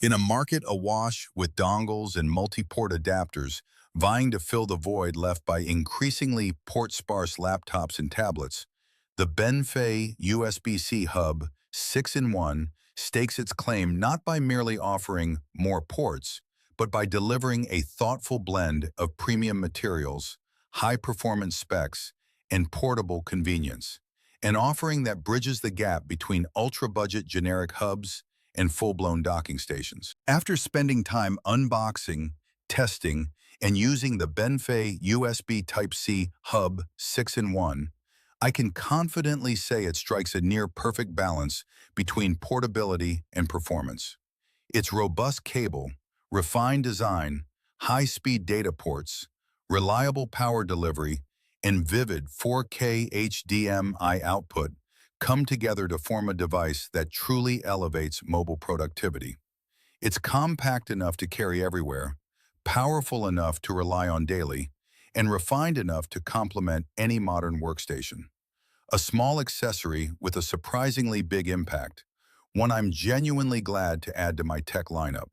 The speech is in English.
In a market awash with dongles and multi-port adapters vying to fill the void left by increasingly port-sparse laptops and tablets, the BENFEI USB-C Hub 6-in-1 stakes its claim not by merely offering more ports, but by delivering a thoughtful blend of premium materials, high-performance specs, and portable convenience, an offering that bridges the gap between ultra-budget generic hubs and full-blown docking stations. After spending time unboxing, testing, and using the BENFEI USB Type-C Hub 6-in-1, I can confidently say it strikes a near-perfect balance between portability and performance. Its robust cable, refined design, high-speed data ports, reliable power delivery, and vivid 4K HDMI output come together to form a device that truly elevates mobile productivity. It's compact enough to carry everywhere, powerful enough to rely on daily, and refined enough to complement any modern workstation. A small accessory with a surprisingly big impact, one I'm genuinely glad to add to my tech lineup.